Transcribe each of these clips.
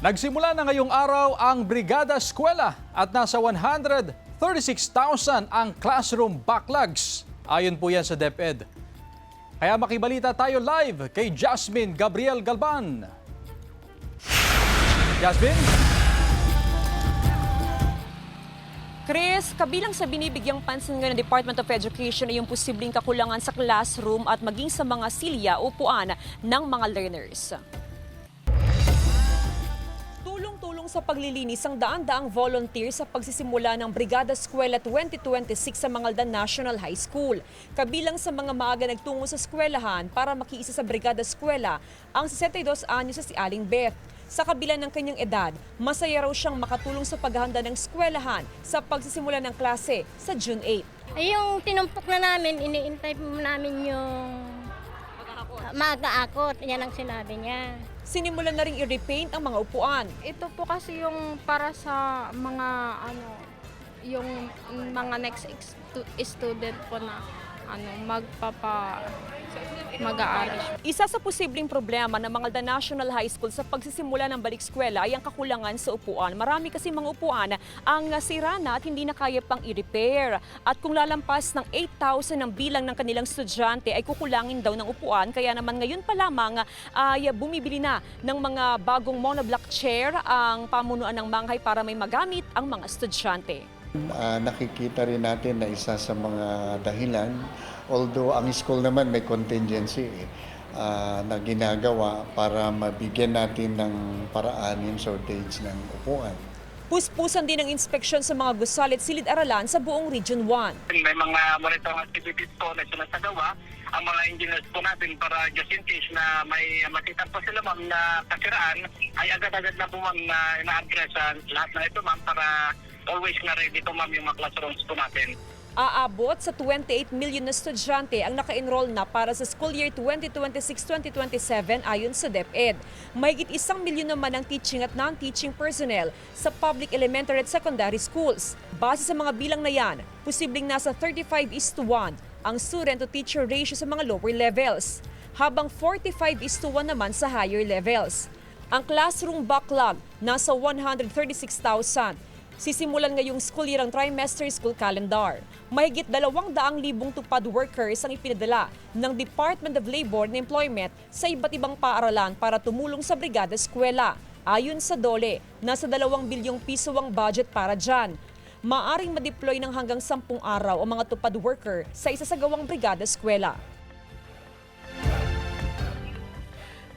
Nagsimula na ngayong araw ang Brigada Eskwela at nasa 136,000 ang classroom backlogs. Ayon po yan sa DepEd. Kaya makibalita tayo live kay Jasmine Gabriel Galban. Jasmine? Chris, kabilang sa binibigyang pansin ngayon ng Department of Education ay yung posibleng kakulangan sa classroom at maging sa mga silya o upuan ng mga learners. Tulong-tulong sa paglilinis ang daan-daang volunteer sa pagsisimula ng Brigada Eskwela 2026 sa Mangaldan National High School. Kabilang sa mga maaga nagtungo sa eskwelahan para makiisa sa Brigada Eskwela ang 62 anyos na si Aling Beth. Sa kabila ng kanyang edad, masaya raw siyang makatulong sa paghahanda ng eskwelahan sa pagsisimula ng klase sa June 8. Ay, yung tinumpok na namin, iniintay po namin yung mag-aakot. Yan ang sinabi niya. Sinimulan na rin i-repaint ang mga upuan. Ito po kasi yung para sa mga yung mga next student po na mag-aaral. Isa sa posibleng problema ng Mangaldan National High School sa pagsisimula ng balik eskwela ay ang kakulangan sa upuan. Marami kasi mga upuan ang sira na at hindi na kaya pang i-repair. At kung lalampas ng 8,000 ang bilang ng kanilang estudyante ay kukulangin daw ng upuan. Kaya naman ngayon pa lamang ay bumibili na ng mga bagong monoblock chair ang pamunuan ng Manghay para may magamit ang mga estudyante. Nakikita rin natin na isa sa mga dahilan, although ang school naman may contingency na ginagawa para mabigyan natin ng paraan yung shortage ng upuan. Puspusan din ang inspeksyon sa mga gusali at silid-aralan sa buong Region 1. May mga monitoring activities po na sinasagawa ang mga engineers po natin para just in case na may makita po sila ma'am na kasiraan ay agad-agad na po ma'am na ina-address lahat na ito ma'am para always na ready po ma'am yung mga classrooms po natin. Aabot sa 28 million na estudyante ang naka-enroll na para sa school year 2026-2027 ayon sa DepEd. Mahigit 1 milyon naman ang teaching at non-teaching personnel sa public elementary at secondary schools. Base sa mga bilang na yan, posibleng nasa 35:1 ang student-to-teacher ratio sa mga lower levels, habang 45:1 naman sa higher levels. Ang classroom backlog nasa 136,000. Sisimulan ngayong school year ang trimester school calendar. Mahigit 200,000 tupad workers ang ipinadala ng Department of Labor and Employment sa iba't ibang paaralan para tumulong sa Brigada Eskwela. Ayon sa DOLE, nasa 2 bilyong piso ang budget para dyan. Maaring ma-deploy ng hanggang 10 araw ang mga tupad worker sa isasagawang Brigada Eskwela.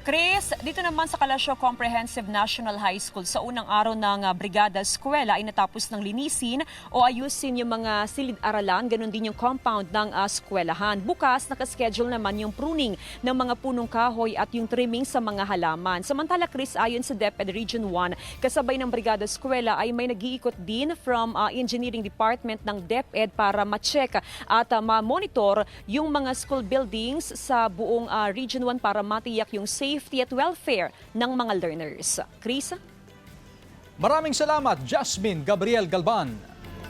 Chris, dito naman sa Kalasyo Comprehensive National High School, sa unang araw ng Brigada Eskwela ay natapos ng linisin o ayusin yung mga silid-aralan, ganun din yung compound ng eskwelahan. Bukas, nakaschedule naman yung pruning ng mga punong kahoy at yung trimming sa mga halaman. Samantala, Chris, ayon sa DepEd Region 1, kasabay ng Brigada Eskwela ay may nag-iikot din from Engineering Department ng DepEd para ma-check at ma-monitor yung mga school buildings sa buong Region 1 para matiyak yung safety at welfare ng mga learners. Chris? Maraming salamat, Jasmine Gabriel Galban.